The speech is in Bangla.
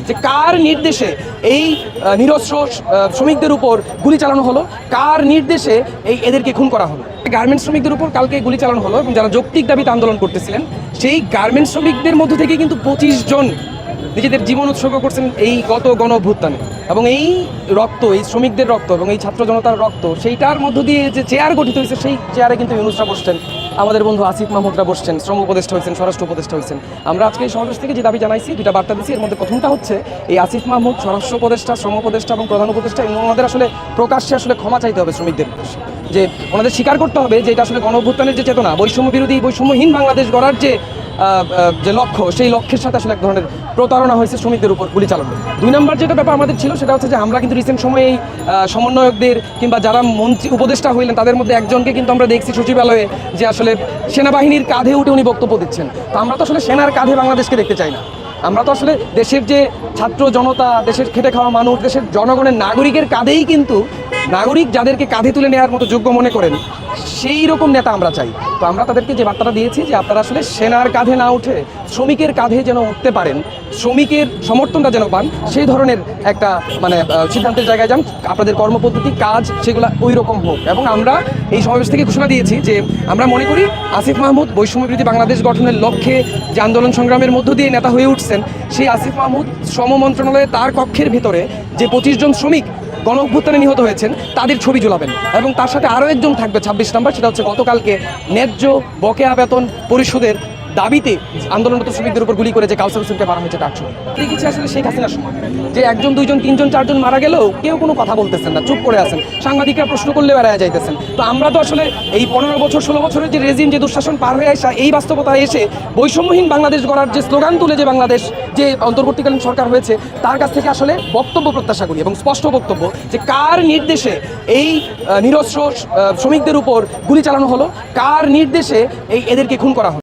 যে কার নির্দেশে এই নিরস্ত্র শ্রমিকদের উপর গুলি চালানো হলো, কার নির্দেশে এদেরকে খুন করা হলো। গার্মেন্টস শ্রমিকদের উপর কালকে গুলি চালানো হলো এবং যারা যৌক্তিক দাবিতে আন্দোলন করতেছিলেন সেই গার্মেন্টস শ্রমিকদের মধ্য থেকে কিন্তু 25 জন নিজেদের জীবন উৎসর্গ করছেন এই গত গণ অভ্যুত্থানে। এবং এই রক্ত, এই শ্রমিকদের রক্ত এবং এই ছাত্র জনতার রক্ত, সেইটার মধ্য দিয়ে যে চেয়ার গঠিত হয়েছে, সেই চেয়ারে কিন্তু ইউনূসরা বসছেন, আমাদের বন্ধু আসিফ মাহমুদরা বসছেন, শ্রম উপদেষ্টা হয়েছেন, স্বরাষ্ট্র উপদেষ্টা হয়েছেন। আমরা আজকে এই সমাবেশ থেকে যে দাবি জানাইছি, দুটা বার্তা দিচ্ছি। এর মধ্যে প্রথমটা হচ্ছে এই আসিফ মাহমুদ, স্বরাষ্ট্র উপদেষ্টা, শ্রম উপদেষ্টা এবং প্রধান উপদেষ্টা, ওনাদের আসলে প্রকাশ্যে আসলে ক্ষমা চাইতে হবে শ্রমিকদের, যে ওনাদের স্বীকার করতে হবে যে এটা আসলে গণ অভ্যুত্থানের যে চেতনা, বৈষম্য বিরোধী, বৈষম্যহীন বাংলাদেশ গড়ার যে লক্ষ্য, সেই লক্ষ্যের সাথে আসলে এক ধরনের প্রতারণা হয়েছে শ্রমিকদের উপর গুলি চালানো। 2 নম্বর যেটা ব্যাপার আমাদের ছিল সেটা হচ্ছে যে আমরা কিন্তু রিসেন্ট সময়ে এই সমন্বয়কদের কিংবা যারা মন্ত্রী উপদেষ্টা হইলেন তাদের মধ্যে একজনকে কিন্তু আমরা দেখছি সচিবালয়ে যে আসলে সেনাবাহিনীর কাঁধে উঠে উনি বক্তব্য দিচ্ছেন। তো আমরা তো আসলে সেনার কাঁধে বাংলাদেশকে দেখতে চাই না। আমরা তো আসলে দেশের যে ছাত্র জনতা, দেশের খেটে খাওয়া মানুষ, দেশের জনগণের নাগরিকের কাঁধেই কিন্তু, নাগরিক যাদেরকে কাঁধে তুলে নেওয়ার মতো যোগ্য মনে করেন সেই রকম নেতা আমরা চাই। তো আমরা তাদেরকে যে বার্তাটা দিয়েছি যে আপনারা আসলে সেনার কাঁধে না উঠে শ্রমিকের কাঁধে যেন উঠতে পারেন, শ্রমিকের সমর্থনটা যেন পান, সেই ধরনের একটা সিদ্ধান্তের জায়গায় যান, আপনাদের কর্মপদ্ধতি, কাজ সেগুলো ওই রকম হোক। এবং আমরা এই সমাবেশ থেকে ঘোষণা দিয়েছি যে আমরা মনে করি আসিফ মাহমুদ বৈষম্যবিরোধী বাংলাদেশ গঠনের লক্ষ্যে যে আন্দোলন সংগ্রামের মধ্য দিয়ে নেতা হয়ে উঠছেন, সেই আসিফ মাহমুদ শ্রম মন্ত্রণালয়ে তার কক্ষের ভিতরে যে 25 জন শ্রমিক গণ অভ্যুত্থানে নিহত হয়েছেন তাদের ছবি ঝুলাবেন। এবং তার সাথে আরও একজন থাকবে 26 নম্বর, সেটা হচ্ছে গতকালকে ন্যায্য বকেয়া বেতন পরিশোধের দাবিতে আন্দোলনরত শ্রমিকদের উপর গুলি করে যে কাউসার হোসেনকে মারা হয়েছে তার ছবি দেখেছি। আসলে শেখ হাসিনার সময় যে 1 জন 2 জন 3 জন 4 জন মারা গেলেও কেউ কোনো কথা বলতেছেন না, চুপ করে আছেন, সাংবাদিকরা প্রশ্ন করলে বেড়ায় যাইতেছেন। তো আমরা তো আসলে এই 15 বছর 16 বছরের যে রেজিম, যে দুঃশাসন পার হয়ে আসা, এই বাস্তবতায় এসে বৈষম্যহীন বাংলাদেশ গড়ার যে স্লোগান তুলে যে বাংলাদেশ, যে অন্তর্বর্তীকালীন সরকার হয়েছে, তার কাছ থেকে আসলে বক্তব্য প্রত্যাশা করি এবং স্পষ্ট বক্তব্য যে কার নির্দেশে এই নিরস্ত্র শ্রমিকদের উপর গুলি চালানো হলো, কার নির্দেশে এদেরকে খুন করা হলো।